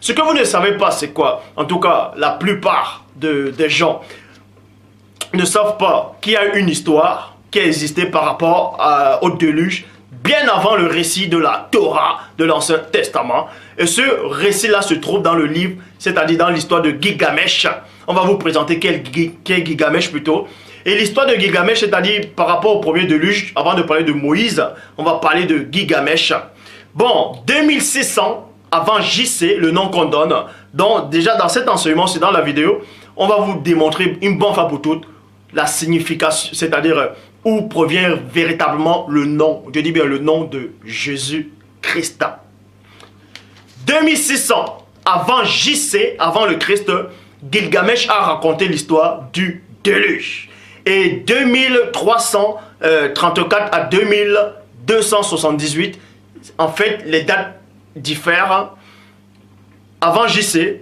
Ce que vous ne savez pas, c'est quoi? En tout cas, la plupart des gens ne savent pas qu'il y a une histoire qui a existé par rapport au déluge, bien avant le récit de la Torah de l'Ancien Testament. Et ce récit-là se trouve dans le livre, c'est-à-dire dans l'histoire de Gilgamesh. On va vous présenter quel Gilgamesh plutôt. Et l'histoire de Gilgamesh, c'est-à-dire par rapport au premier déluge, avant de parler de Moïse, on va parler de Gilgamesh. Bon, 2600 avant JC, le nom qu'on donne. Donc déjà dans cet enseignement, c'est dans la vidéo, on va vous démontrer une bonne fois pour toutes la signification, c'est-à-dire où provient véritablement le nom, je dis bien le nom de Jésus-Christ. 2600 avant JC, avant le Christ, Gilgamesh a raconté l'histoire du déluge. Et 2334 à 2278, en fait, les dates diffèrent. Avant JC,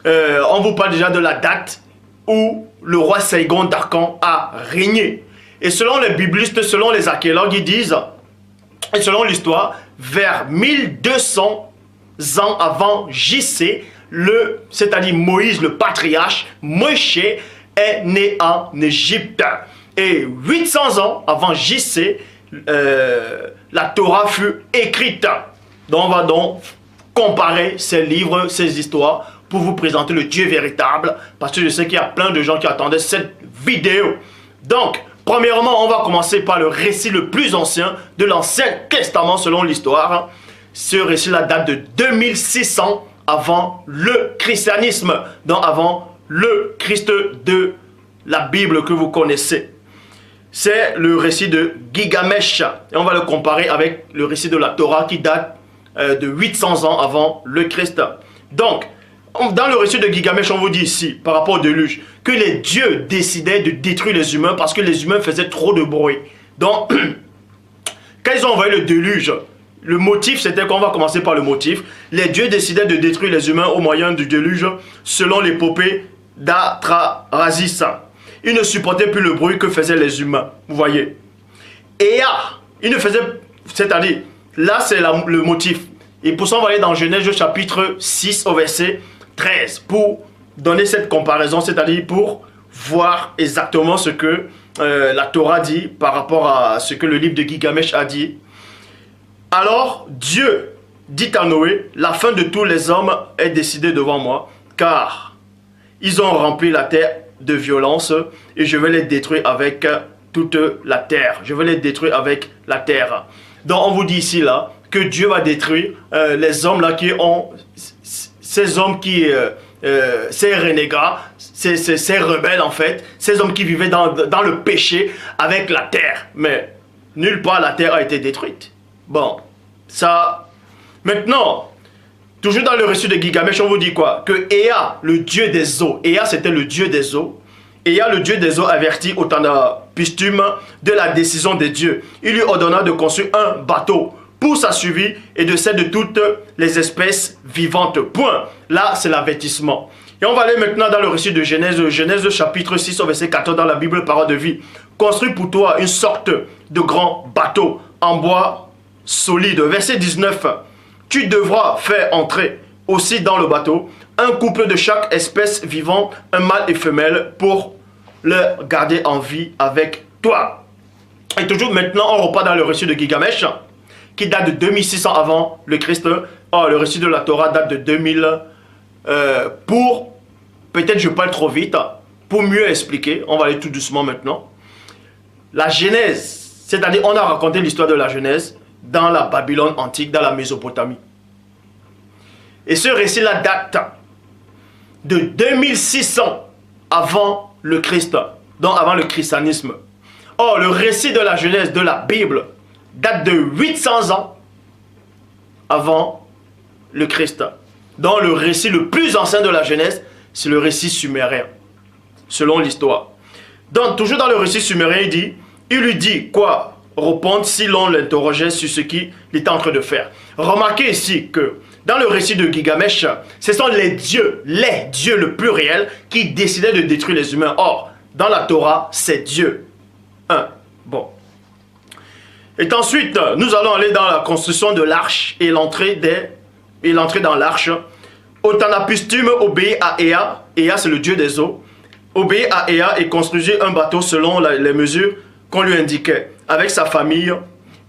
on vous parle déjà de la date où le roi Saigon d'Arcan a régné. Et selon les biblistes, selon les archéologues, ils disent, et selon l'histoire, vers 1200 ans avant JC, c'est-à-dire Moïse, le patriarche, Moshe, est né en Égypte. Et 800 ans avant JC, la Torah fut écrite. Donc on va donc comparer ces livres, ces histoires, pour vous présenter le Dieu véritable, parce que je sais qu'il y a plein de gens qui attendaient cette vidéo. Donc, premièrement, on va commencer par le récit le plus ancien de l'Ancien Testament selon l'histoire. Ce récit-là date de 2600 avant le christianisme, donc avant le Christ de la Bible que vous connaissez. C'est le récit de Gilgamesh, et on va le comparer avec le récit de la Torah qui date de 800 ans avant le Christ. Donc, dans le récit de Gilgamesh, on vous dit ici, par rapport au déluge, que les dieux décidaient de détruire les humains parce que les humains faisaient trop de bruit. Donc, quand ils ont envoyé le déluge, le motif, c'était qu'on va commencer par le motif. Les dieux décidaient de détruire les humains au moyen du déluge, selon l'épopée d'Atrahasis. Ils ne supportaient plus le bruit que faisaient les humains. Vous voyez. Ea, il ne faisait, c'est-à-dire, là c'est le motif. Et pour ça, on va aller dans Genèse chapitre 6 au verset 13 pour donner cette comparaison, c'est-à-dire pour voir exactement ce que la Torah dit par rapport à ce que le livre de Gilgamesh a dit. Alors Dieu dit à Noé, la fin de tous les hommes est décidée devant moi, car ils ont rempli la terre de violence et je vais les détruire avec toute la terre. Je vais les détruire avec la terre. Donc on vous dit ici là que Dieu va détruire les hommes là qui ont, ces hommes qui, ces renégats, ces rebelles en fait, ces hommes qui vivaient dans le péché avec la terre. Mais nulle part la terre a été détruite. Bon, ça, maintenant, toujours dans le récit de Gilgamesh, on vous dit quoi? Que Ea, le dieu des eaux, Ea c'était le dieu des eaux, Ea, le dieu des eaux, avertit Utnapishtim de la décision de Dieu. Il lui ordonna de construire un bateau pour sa survie et de celle de toutes les espèces vivantes. Point. Là, c'est l'avertissement. Et on va aller maintenant dans le récit de Genèse, Genèse chapitre 6 au verset 14 dans la Bible, parole de vie. Construis pour toi une sorte de grand bateau en bois solide. Verset 19. Tu devras faire entrer aussi dans le bateau un couple de chaque espèce vivante, un mâle et femelle, pour le garder en vie avec toi. Et toujours maintenant, on repart dans le récit de Gilgamesh, qui date de 2600 avant le Christ. Oh, le récit de la Torah date de 2000. Peut-être je parle trop vite, pour mieux expliquer, on va aller tout doucement maintenant. La Genèse, c'est-à-dire on a raconté l'histoire de la Genèse dans la Babylone antique, dans la Mésopotamie. Et ce récit-là date de 2600 avant le Christ, donc avant le christianisme. Or, le récit de la Genèse de la Bible date de 800 ans avant le Christ. Donc, le récit le plus ancien de la Genèse, c'est le récit sumérien, selon l'histoire. Donc, toujours dans le récit sumérien, il lui dit quoi? Répondre si l'on l'interrogeait sur ce qu'il était en train de faire. Remarquez ici que dans le récit de Gilgamesh, ce sont les dieux le plus réel, qui décidaient de détruire les humains. Or, dans la Torah, c'est Dieu. Bon. Et ensuite, nous allons aller dans la construction de l'arche et l'entrée dans l'arche. Othanapistum obéit à Ea. Ea, c'est le dieu des eaux. Obéit à Ea et construisit un bateau selon les mesures qu'on lui indiquait, avec sa famille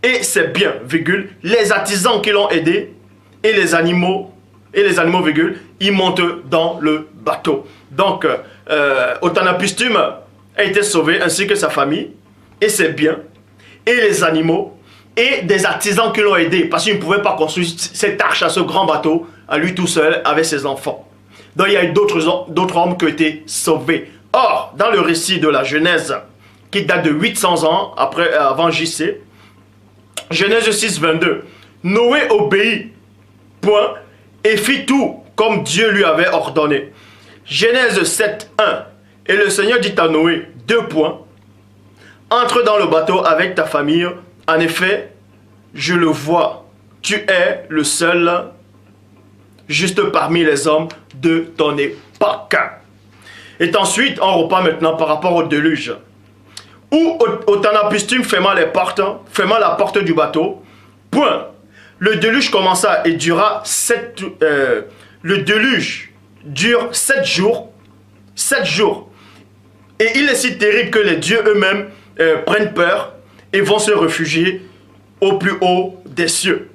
et ses biens, virgule, les artisans qui l'ont aidé et les animaux, virgule, ils montent dans le bateau. Donc, Othanapistum a été sauvé, ainsi que sa famille et ses biens et les animaux et des artisans qui l'ont aidé, parce qu'il ne pouvait pas construire cette arche à ce grand bateau à lui tout seul avec ses enfants. Donc il y a eu d'autres hommes qui ont été sauvés. Or, dans le récit de la Genèse, qui date de 800 ans avant JC, Genèse 6, 22, Noé obéit, point, et fit tout comme Dieu lui avait ordonné. Genèse 7, 1, et le Seigneur dit à Noé, 2 points, entre dans le bateau avec ta famille, en effet, je le vois, tu es le seul juste parmi les hommes de ton époque. Et ensuite, on repart maintenant par rapport au déluge. Où Othanapistum ferma la porte du bateau. Point. Le déluge commença et dura le déluge dure 7 jours. 7 jours. Et il est si terrible que les dieux eux-mêmes prennent peur et vont se réfugier au plus haut des cieux.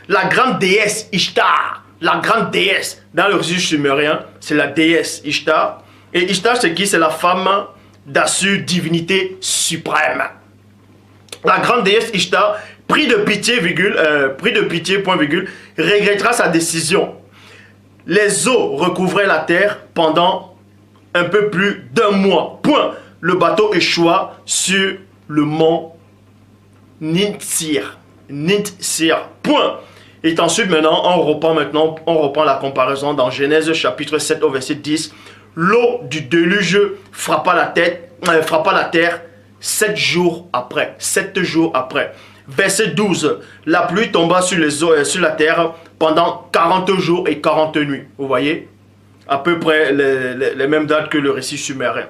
La grande déesse Ishtar, la grande déesse, dans le récit sumérien, c'est la déesse Ishtar. Et Ishtar, c'est qui? C'est la femme d'Assur, divinité suprême. La grande déesse Ishtar, pris de pitié, point virgule, regrettera sa décision. Les eaux recouvraient la terre pendant un peu plus d'1 mois. Point. Le bateau échoua sur le mont Nintsir. Point. Et ensuite, maintenant, on reprend la comparaison dans Genèse chapitre 7 au verset 10. L'eau du déluge frappa la terre 7 jours après. 7 jours après. Verset 12. La pluie tomba sur la terre pendant 40 jours et 40 nuits. Vous voyez? À peu près les mêmes dates que le récit sumérien.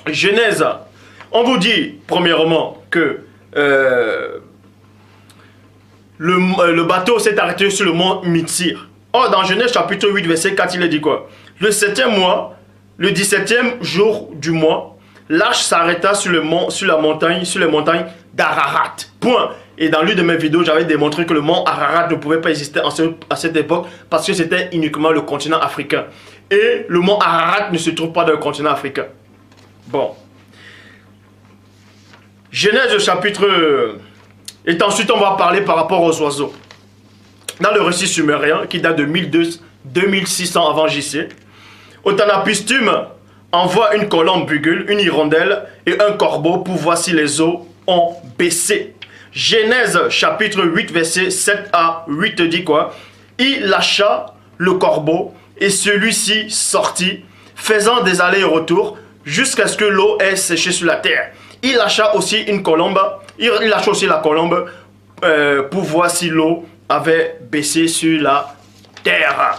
Genèse. On vous dit, premièrement, que le bateau s'est arrêté sur le mont Mitsir. Or, dans Genèse chapitre 8, verset 4, il est dit quoi? Le 7e mois, le 17e jour du mois, l'arche s'arrêta sur les montagnes d'Ararat. Point. Et dans l'une de mes vidéos, j'avais démontré que le mont Ararat ne pouvait pas exister à cette époque parce que c'était uniquement le continent africain. Et le mont Ararat ne se trouve pas dans le continent africain. Bon. Genèse chapitre... Et ensuite, on va parler par rapport aux oiseaux. Dans le récit sumérien, qui date de 2600 avant JC, Othanapistum envoie une colombe, une hirondelle et un corbeau pour voir si les eaux ont baissé. Genèse chapitre 8, verset 7 à 8 dit quoi? Il lâcha le corbeau et celui-ci sortit, faisant des allers-retours jusqu'à ce que l'eau ait séché sur la terre. Il lâcha aussi une colombe, il lâcha aussi la colombe pour voir si l'eau avait baissé sur la terre.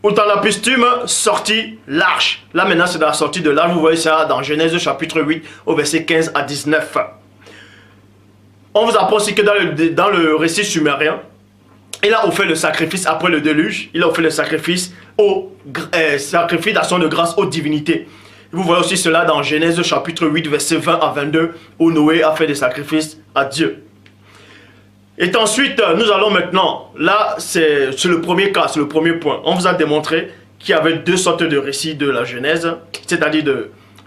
Othanapistum sortit l'arche. Là maintenant c'est dans la sortie de l'arche. Vous voyez ça dans Genèse chapitre 8 au verset 15 à 19. On vous apprend aussi que dans le récit sumérien, il a offert le sacrifice après le déluge. Il a offert le sacrifice d'action de grâce aux divinités. Vous voyez aussi cela dans Genèse chapitre 8 verset 20 à 22 où Noé a fait des sacrifices à Dieu. Et ensuite, nous allons maintenant, là c'est le premier cas, c'est le premier point. On vous a démontré qu'il y avait 2 sortes de récits de la Genèse, c'est-à-dire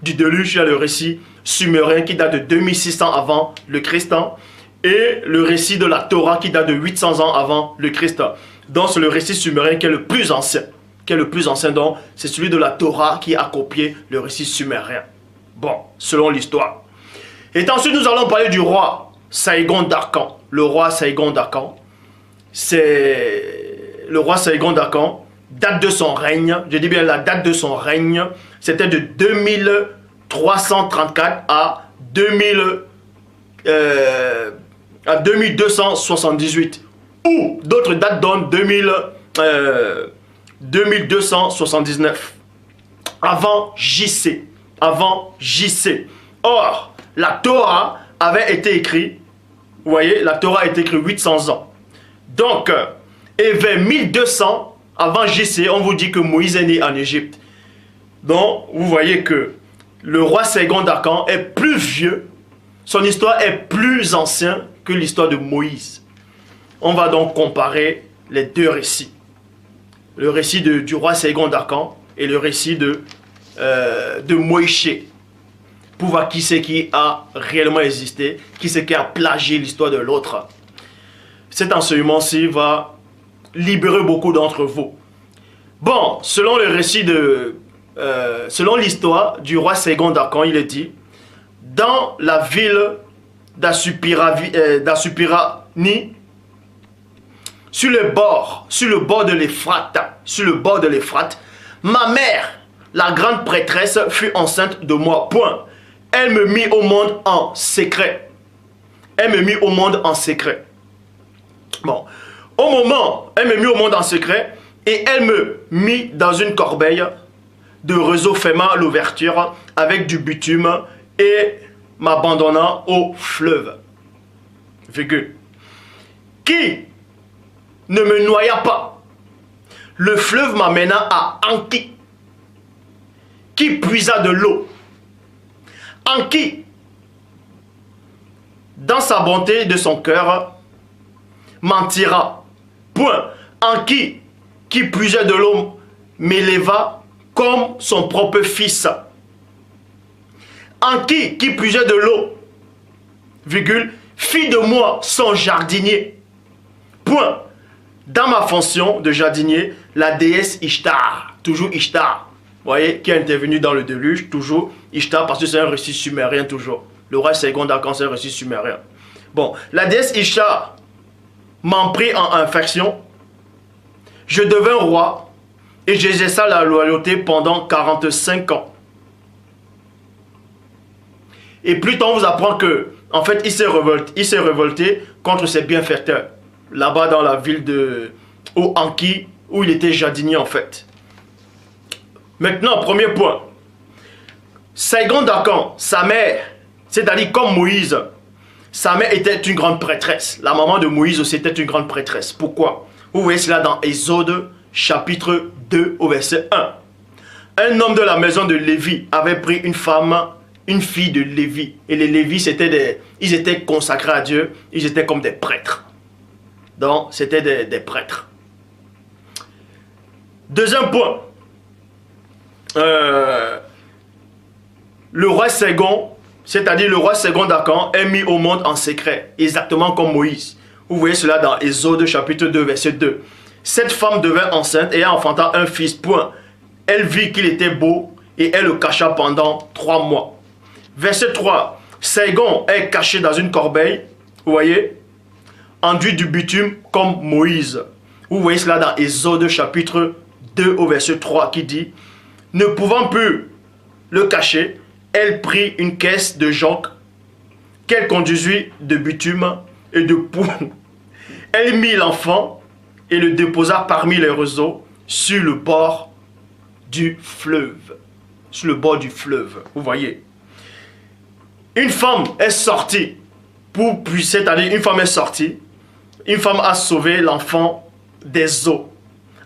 du déluge, il y a le récit sumérien qui date de 2600 avant le Christ, et le récit de la Torah qui date de 800 ans avant le Christ. Donc c'est le récit sumérien qui est le plus ancien. Donc c'est celui de la Torah qui a copié le récit sumérien. Bon, selon l'histoire. Et ensuite nous allons parler du roi Sargon d'Akan. Le roi Sargon d'Akan. C'est le roi Sargon d'Akan. Date de son règne, je dis bien la date de son règne, c'était de 2334 à 2278. Ou d'autres dates donnent 2279. Avant JC. Or, la Torah avait été écrite, vous voyez, la Torah a été écrite 800 ans. Donc, et vers 1200 avant JC, on vous dit que Moïse est né en Égypte. Donc, vous voyez que le roi Sargon d'Akan est plus vieux, son histoire est plus ancienne que l'histoire de Moïse. On va donc comparer les deux récits. Le récit du roi Sargon d'Akan et le récit de Moïse. Pour voir qui c'est qui a réellement existé, qui c'est qui a plagié l'histoire de l'autre. Cet enseignement-ci va libérer beaucoup d'entre vous. Bon, selon le récit selon l'histoire du roi Sargon d'Akan, il est dit, dans la ville d'Assupirani, sur le bord de l'Euphrate, ma mère, la grande prêtresse, fut enceinte de moi. Point. Elle me mit au monde en secret. Elle me mit au monde en secret. Bon. Au moment, elle me mit au monde en secret et elle me mit dans une corbeille de réseau fermant l'ouverture avec du bitume et m'abandonnant au fleuve. Virgule. Qui ne me noya pas. Le fleuve m'amena à Anki, qui puisa de l'eau. Anki, dans sa bonté de son cœur, mentira. Point. Anki, qui puisait de l'eau, m'éleva comme son propre fils. Anki, qui puisait de l'eau, virgule, fit de moi son jardinier. Point. Dans ma fonction de jardinier, la déesse Ishtar, toujours Ishtar, vous voyez, qui est intervenu dans le déluge, toujours Ishtar, parce que c'est un récit sumérien toujours. Le roi Sargon d'Akan, c'est un récit sumérien. Bon, la déesse Ishtar m'en prit en infection. Je devins roi et j'exerça la loyauté pendant 45 ans. Et plus tard, on vous apprend que, en fait, il s'est révolté contre ses bienfaiteurs. Là-bas dans la ville de Anki, où il était jardinier en fait. Maintenant, premier point. Sargon d'Akan, sa mère, c'est-à-dire comme Moïse, sa mère était une grande prêtresse. La maman de Moïse aussi était une grande prêtresse. Pourquoi? Vous voyez cela dans Exode chapitre 2 au verset 1. Un homme de la maison de Lévi avait pris une femme, une fille de Lévi. Et les Lévis, ils étaient consacrés à Dieu, ils étaient comme des prêtres. Donc, c'était des prêtres. Deuxième point. Le roi Sargon, c'est-à-dire le roi Sargon d'Akan, est mis au monde en secret, exactement comme Moïse. Vous voyez cela dans Exode chapitre 2, verset 2. Cette femme devint enceinte et enfanta un fils. Point. Elle vit qu'il était beau et elle le cacha pendant 3 mois. Verset 3. Sargon est caché dans une corbeille. Vous voyez, enduit du bitume comme Moïse. Vous voyez cela dans Exode chapitre 2 au verset 3 qui dit, ne pouvant plus le cacher, elle prit une caisse de jonc qu'elle conduisit de bitume et de poux. Elle mit l'enfant et le déposa parmi les roseaux sur le bord du fleuve. Sur le bord du fleuve, vous voyez. Une femme est sortie c'est-à-dire une femme est sortie. Une femme a sauvé l'enfant des eaux.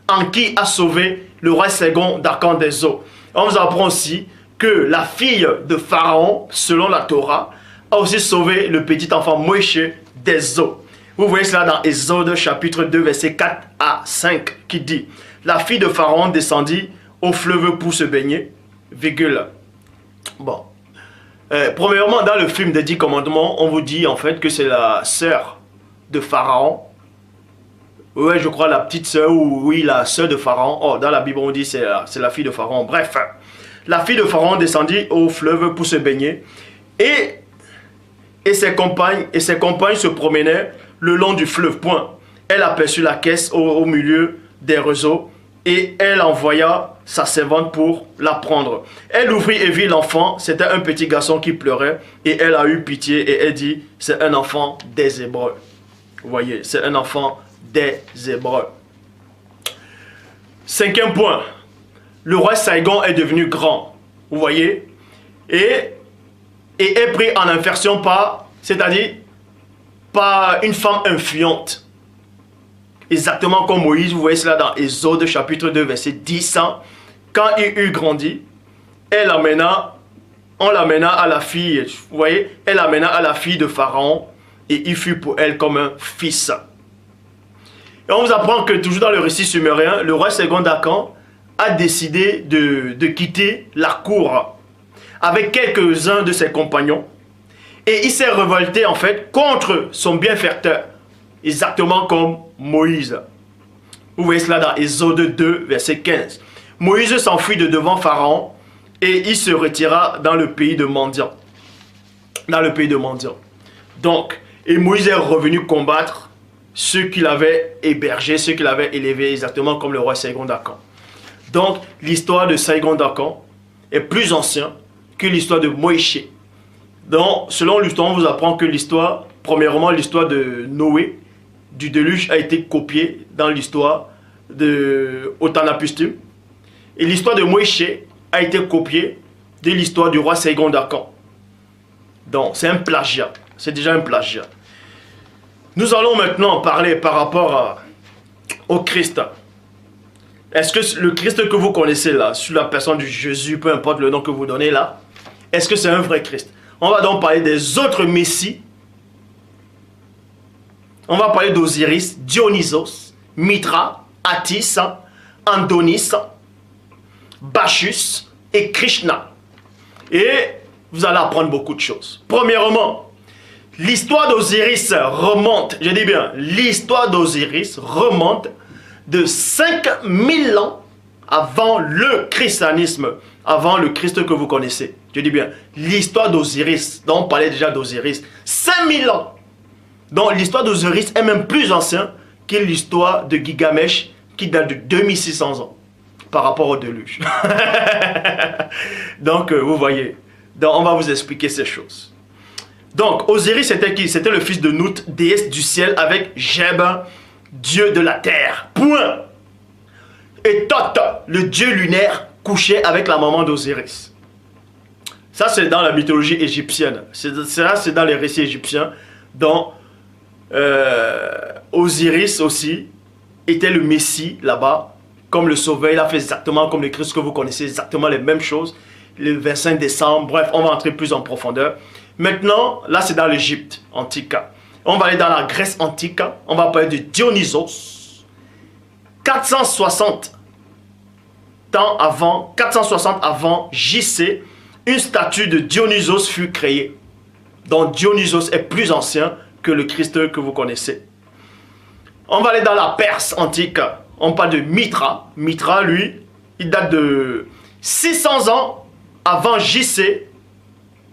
Anki a sauvé le roi Sargon d'Akan des eaux. On nous apprend aussi que la fille de Pharaon, selon la Torah, a aussi sauvé le petit enfant Moïse des eaux. Vous voyez cela dans Exode chapitre 2, verset 4 à 5, qui dit, la fille de Pharaon descendit au fleuve pour se baigner, virgule. Bon. Premièrement, dans le film des 10 commandements, on vous dit en fait que c'est la sœur de Pharaon. Ouais, je crois la petite sœur ou oui, la sœur de Pharaon. Oh, dans la Bible, on dit c'est la fille de Pharaon. Bref, la fille de Pharaon descendit au fleuve pour se baigner et ses compagnes se promenaient le long du fleuve. Point. Elle aperçut la caisse au milieu des roseaux et elle envoya sa servante pour la prendre. Elle ouvrit et vit l'enfant. C'était un petit garçon qui pleurait et elle a eu pitié et elle dit, c'est un enfant des Hébreux. Vous voyez, c'est un enfant des Hébreux. Cinquième point. Le roi Sargon est devenu grand. Vous voyez, et est pris en infection par, c'est-à-dire par une femme influente. exactement comme Moïse. Vous voyez cela dans Exode chapitre 2 verset 10. Quand il eut grandi, on l'amena à la fille, vous voyez, elle l'amena à la fille de Pharaon et il fut pour elle comme un fils. Et on vous apprend que toujours dans le récit sumérien, le roi Ségon d'Akan a décidé de quitter la cour avec quelques-uns de ses compagnons et il s'est révolté en fait contre son bienfaiteur, exactement comme Moïse. Vous voyez cela dans Exode 2 verset 15. Moïse s'enfuit de devant Pharaon et il se retira dans le pays de mendiants. Dans le pays de mendiants. Donc, et Moïse est revenu combattre ceux qu'il avait hébergés, ceux qu'il avait élevés, exactement comme le roi Ségon d'Akan. Donc, l'histoire de Ségon d'Akan est plus ancienne que l'histoire de Moïse. Donc, selon l'histoire, on vous apprend que l'histoire, premièrement, l'histoire de Noé, du déluge, a été copiée dans l'histoire de Otanapustum. Et l'histoire de Moïse a été copiée de l'histoire du roi Ségon d'Akan. Donc, c'est un plagiat. C'est déjà un plagiat. Nous allons maintenant parler par rapport au Christ. Est-ce que le Christ que vous connaissez là, sur la personne du Jésus, peu importe le nom que vous donnez là, est-ce que c'est un vrai Christ? On va donc parler des autres messies. On va parler d'Osiris, Dionysos, Mitra, Attis, Andonis, Bacchus et Krishna. Et vous allez apprendre beaucoup de choses. Premièrement, l'histoire d'Osiris remonte, je dis bien, l'histoire d'Osiris remonte de 5000 ans avant le christianisme, avant le Christ que vous connaissez. Je dis bien, l'histoire d'Osiris, dont on parlait déjà d'Osiris, 5000 ans. Donc l'histoire d'Osiris est même plus ancienne que l'histoire de Gilgamesh qui date de 2600 ans par rapport au déluge. Donc vous voyez, donc, on va vous expliquer ces choses. Donc Osiris c'était qui? C'était le fils de Nout, déesse du ciel, avec Geb, dieu de la terre. Point. Et Thoth, le dieu lunaire, couchait avec la maman d'Osiris. Ça c'est dans la mythologie égyptienne. Ça c'est dans les récits égyptiens. Donc Osiris aussi était le Messie là-bas, comme le Sauveur. Il a fait exactement comme le Christ que vous connaissez, exactement les mêmes choses. Le 25 décembre, bref, on va entrer plus en profondeur. Maintenant, là c'est dans l'Égypte antique. On va aller dans la Grèce antique. On va parler de Dionysos. 460 avant JC, une statue de Dionysos fut créée. Donc Dionysos est plus ancien que le Christ que vous connaissez. On va aller dans la Perse antique. On parle de Mitra. Mitra, lui, il date de 600 ans avant JC.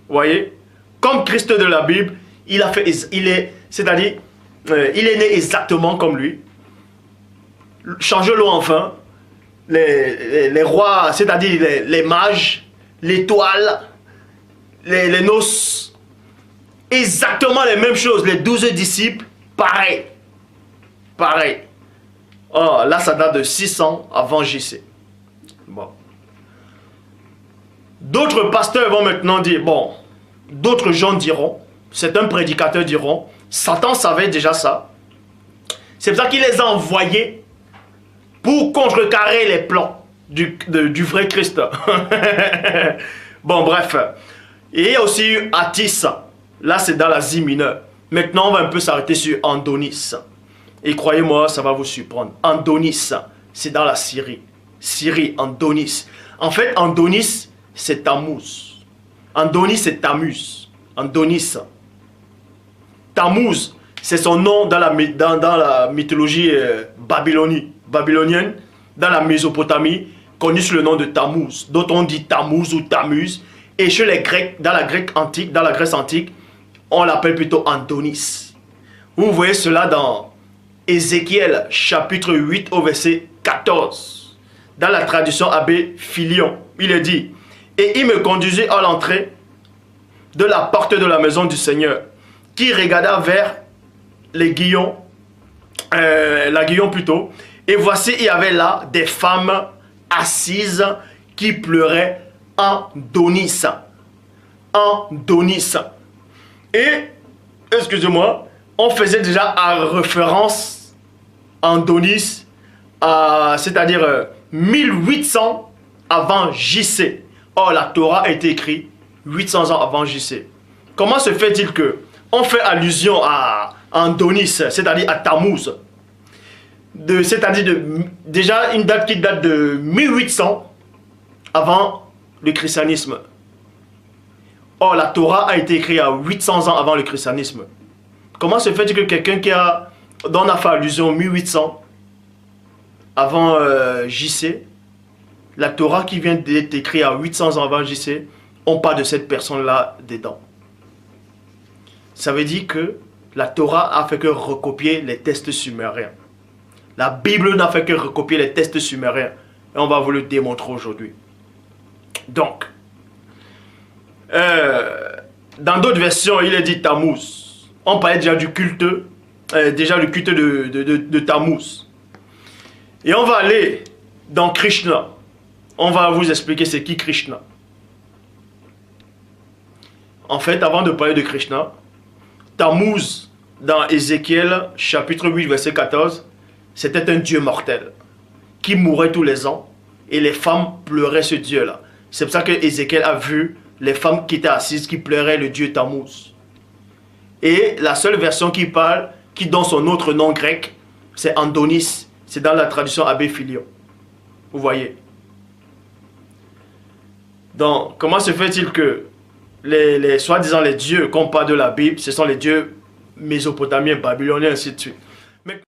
Vous voyez, comme Christ de la Bible, il est né exactement comme lui. Change-le enfin. Les rois, c'est-à-dire les mages, l'étoile, les noces, exactement les mêmes choses. Les 12 disciples, pareil. Pareil. Oh, là, ça date de 600 avant JC. Bon. D'autres pasteurs vont maintenant dire, bon, d'autres gens diront, certains prédicateurs diront, Satan savait déjà ça. C'est pour ça qu'il les a envoyés pour contrecarrer les plans du vrai Christ. Bon, bref. Et il y a aussi eu Attis. Là, c'est dans l'Asie mineure. Maintenant, on va un peu s'arrêter sur Andonis. Et croyez-moi, ça va vous surprendre. Andonis, c'est dans la Syrie. Syrie, Andonis. En fait, Andonis, c'est Tammuz. Andonis, c'est Tammuz. Andonis. Tammuz, c'est son nom dans la mythologie babylonienne, dans la Mésopotamie, connu sous le nom de Tammuz. D'autres on dit Tammuz ou Tammuz. Et chez les Grecs, dans la Grèce antique, on l'appelle plutôt Andonis. Vous voyez cela dans Ézéchiel chapitre 8 au verset 14. Dans la traduction Abbé Philion, il est dit: et il me conduisit à l'entrée de la porte de la maison du Seigneur, qui regarda vers les Guillons, la Guillon plutôt, et voici il y avait là des femmes assises qui pleuraient en Donis. En Donis. Et, excusez-moi, on faisait déjà référence Andonis, c'est-à-dire 1800 avant JC. Or, la Torah a été écrite 800 ans avant JC. Comment se fait-il que on fait allusion à Andonis, c'est-à-dire à Tammuz, c'est-à-dire déjà une date qui date de 1800 avant le christianisme. Or, la Torah a été écrite à 800 ans avant le christianisme. Comment se fait-il que quelqu'un dont on a fait allusion 1800 avant JC, la Torah qui vient d'être écrite à 800 ans avant JC, on parle de cette personne-là dedans? Ça veut dire que la Torah a fait que recopier les textes sumériens. La Bible n'a fait que recopier les textes sumériens. Et on va vous le démontrer aujourd'hui. Donc, dans d'autres versions, il est dit Tammuz. On parlait déjà du culte, de Tammuz. Et on va aller dans Krishna. On va vous expliquer c'est qui Krishna. En fait, avant de parler de Krishna, Tammuz, dans Ézéchiel, chapitre 8, verset 14, c'était un dieu mortel qui mourait tous les ans et les femmes pleuraient ce dieu-là. C'est pour ça que Ézéchiel a vu les femmes qui étaient assises, qui pleuraient le dieu Tammuz. Et la seule version qui parle, qui donne son autre nom grec, c'est Andonis. C'est dans la traduction Abbé Philion. Vous voyez. Donc, comment se fait-il que les soi-disant les dieux qu'on parle de la Bible, ce sont les dieux mésopotamiens, babyloniens, ainsi de suite.